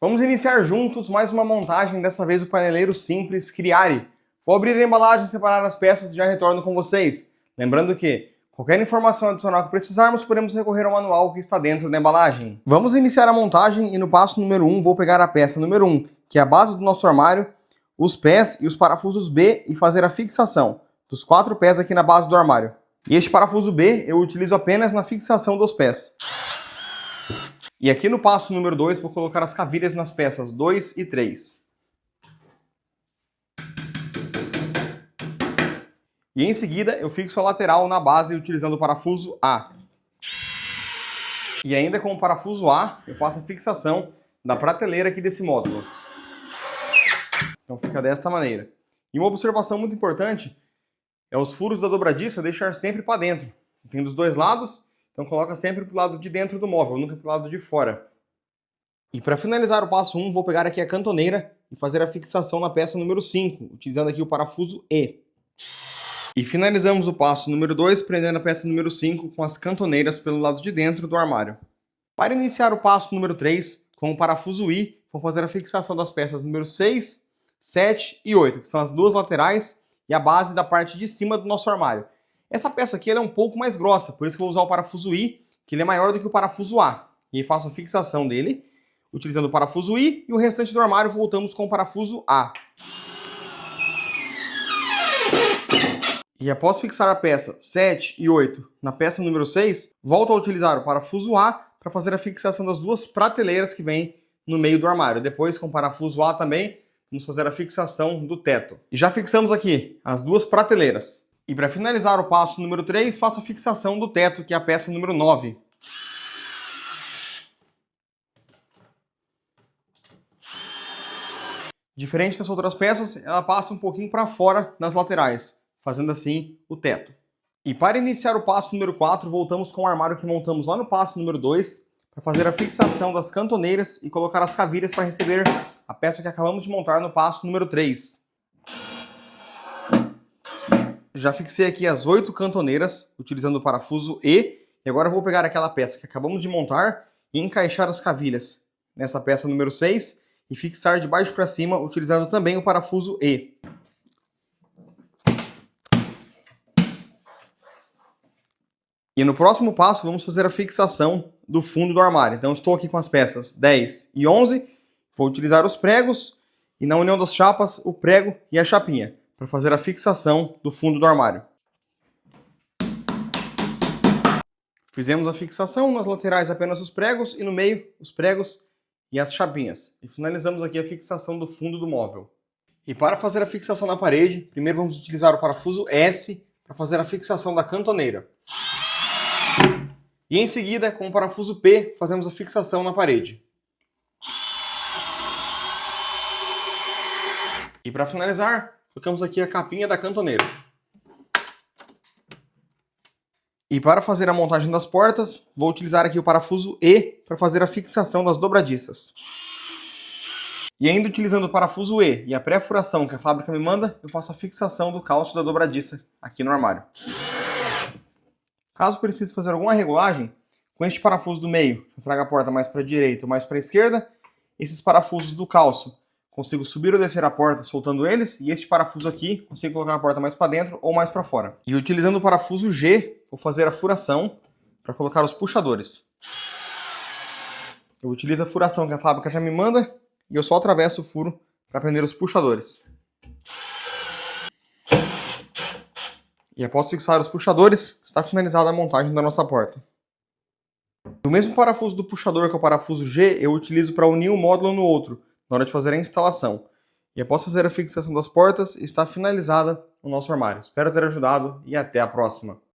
Vamos iniciar juntos mais uma montagem, dessa vez o paneleiro simples Criare. Vou abrir a embalagem, separar as peças e já retorno com vocês. Lembrando que qualquer informação adicional que precisarmos, podemos recorrer ao manual que está dentro da embalagem. Vamos iniciar a montagem e no passo número 1 vou pegar a peça número 1, que é a base do nosso armário, os pés e os parafusos B e fazer a fixação dos 4 pés aqui na base do armário. E este parafuso B eu utilizo apenas na fixação dos pés. E aqui no passo número 2, vou colocar as cavilhas nas peças 2 e 3. E em seguida, eu fixo a lateral na base utilizando o parafuso A. E ainda com o parafuso A, eu faço a fixação da prateleira aqui desse módulo. Então fica desta maneira. E uma observação muito importante é os furos da dobradiça deixar sempre para dentro. Tem dos dois lados. Então coloca sempre para o lado de dentro do móvel, nunca para o lado de fora. E para finalizar o passo 1, vou pegar aqui a cantoneira e fazer a fixação na peça número 5, utilizando aqui o parafuso E. E finalizamos o passo número 2, prendendo a peça número 5 com as cantoneiras pelo lado de dentro do armário. Para iniciar o passo número 3, com o parafuso I, vou fazer a fixação das peças número 6, 7 e 8, que são as duas laterais e a base da parte de cima do nosso armário. Essa peça aqui ela é um pouco mais grossa, por isso que eu vou usar o parafuso I, que ele é maior do que o parafuso A. E aí faço a fixação dele, utilizando o parafuso I, e o restante do armário voltamos com o parafuso A. E após fixar a peça 7 e 8 na peça número 6, volto a utilizar o parafuso A para fazer a fixação das duas prateleiras que vêm no meio do armário. Depois, com o parafuso A também, vamos fazer a fixação do teto. E já fixamos aqui as duas prateleiras. E para finalizar o passo número 3, faço a fixação do teto, que é a peça número 9. Diferente das outras peças, ela passa um pouquinho para fora nas laterais, fazendo assim o teto. E para iniciar o passo número 4, voltamos com o armário que montamos lá no passo número 2, para fazer a fixação das cantoneiras e colocar as cavilhas para receber a peça que acabamos de montar no passo número 3. Já fixei aqui as 8 cantoneiras, utilizando o parafuso E, e agora eu vou pegar aquela peça que acabamos de montar e encaixar as cavilhas nessa peça número 6 e fixar de baixo para cima, utilizando também o parafuso E. E no próximo passo, vamos fazer a fixação do fundo do armário. Então, estou aqui com as peças 10 e 11, vou utilizar os pregos e na união das chapas, o prego e a chapinha, para fazer a fixação do fundo do armário. Fizemos a fixação, nas laterais apenas os pregos e no meio os pregos e as chapinhas. E finalizamos aqui a fixação do fundo do móvel. E para fazer a fixação na parede, primeiro vamos utilizar o parafuso S para fazer a fixação da cantoneira. E em seguida, com o parafuso P, fazemos a fixação na parede. E para finalizar, colocamos aqui a capinha da cantoneira. E para fazer a montagem das portas, vou utilizar aqui o parafuso E para fazer a fixação das dobradiças. E ainda utilizando o parafuso E e a pré-furação que a fábrica me manda, eu faço a fixação do calço da dobradiça aqui no armário. Caso precise fazer alguma regulagem, com este parafuso do meio, eu trago a porta mais para a direita ou mais para a esquerda. Esses parafusos do calço, consigo subir ou descer a porta soltando eles. E este parafuso aqui, consigo colocar a porta mais para dentro ou mais para fora. E utilizando o parafuso G, vou fazer a furação para colocar os puxadores. Eu utilizo a furação que a fábrica já me manda e eu só atravesso o furo para prender os puxadores. E após fixar os puxadores, está finalizada a montagem da nossa porta. O mesmo parafuso do puxador, que é o parafuso G, eu utilizo para unir um módulo no outro, na hora de fazer a instalação. E após fazer a fixação das portas, está finalizada o nosso armário. Espero ter ajudado e até a próxima!